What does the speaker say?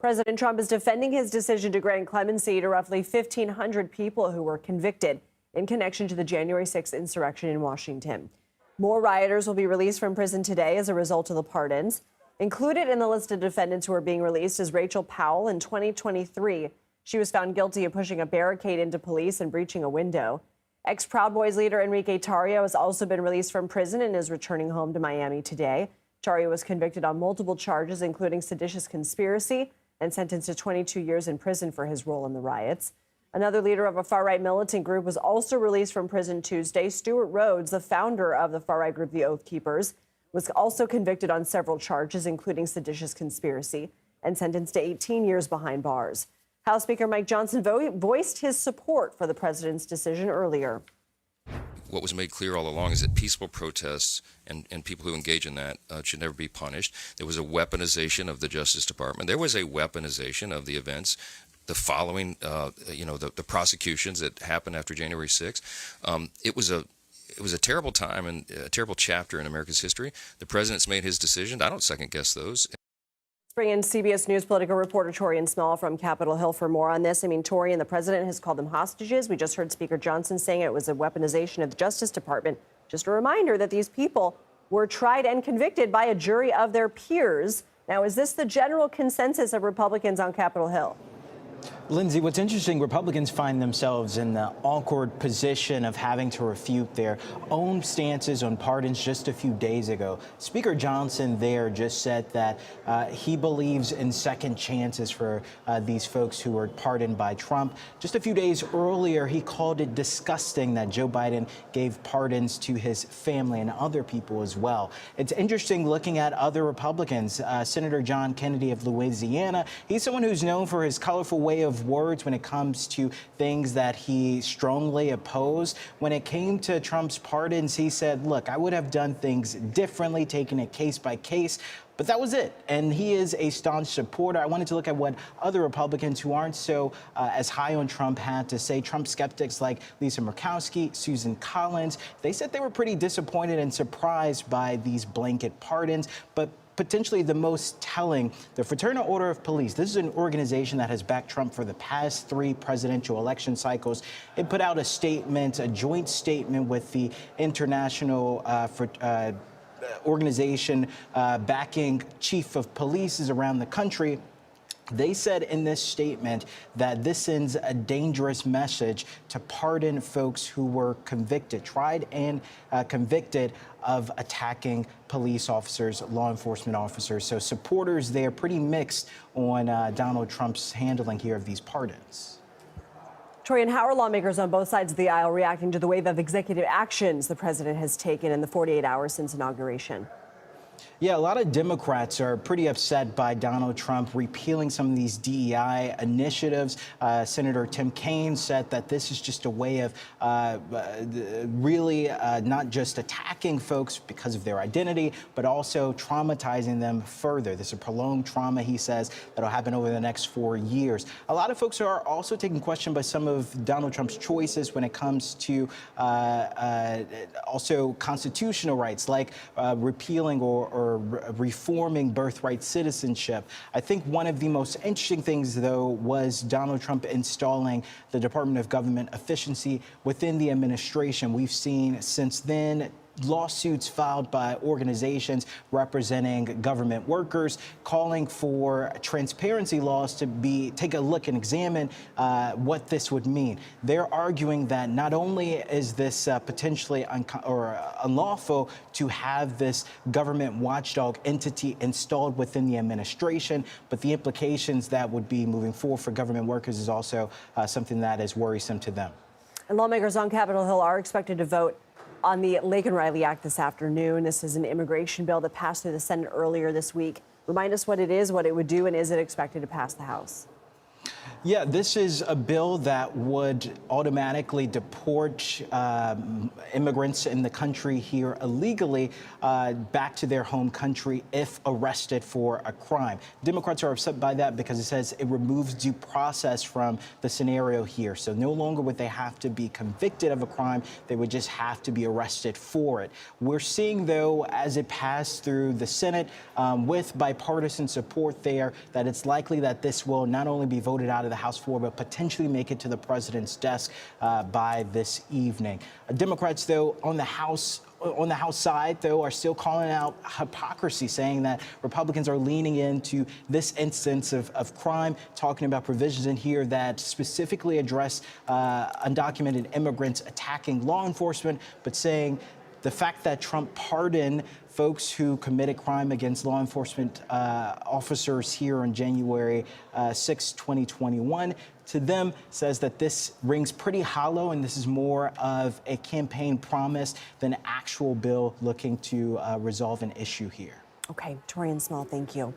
President Trump is defending his decision to grant clemency to roughly 1,500 people who were convicted in connection to the January 6th insurrection in Washington. More rioters will be released from prison today as a result of the pardons. Included in the list of defendants who are being released is Rachel Powell. In 2023, she was found guilty of pushing a barricade into police and breaching a window. Ex-Proud Boys leader Enrique Tarrio has also been released from prison and is returning home to Miami today. Tarrio was convicted on multiple charges, including seditious conspiracy, and sentenced to 22 years in prison for his role in the riots. Another leader of a far-right militant group was also released from prison Tuesday. Stuart Rhodes, the founder of the far-right group The Oath Keepers, was also convicted on several charges, including seditious conspiracy, and sentenced to 18 years behind bars. House Speaker Mike Johnson voiced his support for the president's decision earlier. What was made clear all along is that peaceful protests and people who engage in that should never be punished. There was a weaponization of the Justice Department. There was a weaponization of the events, the following, the prosecutions that happened after January 6th. It was a terrible time and a terrible chapter in America's history. The president's made his decision. I don't second guess those. Let's bring in CBS News political reporter Taurean Small from Capitol Hill for more on this. Taurean, the president has called them hostages. We just heard Speaker Johnson saying it was a weaponization of the Justice Department. Just a reminder that these people were tried and convicted by a jury of their peers. Now, is this the general consensus of Republicans on Capitol Hill? Lindsay, what's interesting, Republicans find themselves in the awkward position of having to refute their own stances on pardons just a few days ago. Speaker Johnson there just said that he believes in second chances for these folks who were pardoned by Trump. Just a few days earlier, he called it disgusting that Joe Biden gave pardons to his family and other people as well. It's interesting looking at other Republicans. Senator John Kennedy of Louisiana, he's someone who's known for his colorful way of words when it comes to things that he strongly opposed. When it came to Trump's pardons, he said, look, I would have done things differently, taking it case by case. But that was it. And he is a staunch supporter. I wanted to look at what other Republicans who aren't so as high on Trump had to say. Trump skeptics like Lisa Murkowski, Susan Collins, they said they were pretty disappointed and surprised by these blanket pardons. But potentially the most telling, the Fraternal Order of Police. This is an organization that has backed Trump for the past 3 presidential election cycles. It put out a statement, a joint statement with the international organization backing chief of police around the country. They said in this statement that this sends a dangerous message to pardon folks who were convicted, tried and convicted of attacking police officers, law enforcement officers. So supporters there pretty mixed on Donald Trump's handling here of these pardons. Taurean, how are lawmakers on both sides of the aisle reacting to the wave of executive actions the president has taken in the 48 hours since inauguration? Yeah, a lot of Democrats are pretty upset by Donald Trump repealing some of these DEI initiatives. Senator Tim Kaine said that this is just a way of really not just attacking folks because of their identity, but also traumatizing them further. This is a prolonged trauma, he says, that'll happen over the next 4 years. A lot of folks are also taking question by some of Donald Trump's choices when it comes to also constitutional rights, like repealing or reforming birthright citizenship. I think one of the most interesting things, though, was Donald Trump installing the Department of Government Efficiency within the administration. We've seen since then lawsuits filed by organizations representing government workers calling for transparency laws to take a look and examine what this would mean. They're arguing that not only is this potentially unlawful to have this government watchdog entity installed within the administration, but the implications that would be moving forward for government workers is also something that is worrisome to them. And lawmakers on Capitol Hill are expected to vote on the Laken Riley Act this afternoon. This is an immigration bill that passed through the Senate earlier this week. Remind us what it is, what it would do, and is it expected to pass the House? Yeah, this is a bill that would automatically deport immigrants in the country here illegally back to their home country if arrested for a crime. Democrats are upset by that because it says it removes due process from the scenario here. So no longer would they have to be convicted of a crime, they would just have to be arrested for it. We're seeing, though, as it passed through the Senate with bipartisan support there, that it's likely that this will not only be voted out of the House floor, but potentially make it to the president's desk by this evening. Democrats, though, on the House side, though, are still calling out hypocrisy, saying that Republicans are leaning into this instance of crime, talking about provisions in here that specifically address undocumented immigrants attacking law enforcement, but saying the fact that Trump pardoned folks who committed crime against law enforcement officers here on January 6, 2021, to them says that this rings pretty hollow, and this is more of a campaign promise than an actual bill looking to resolve an issue here. Okay, Taurean Small, thank you.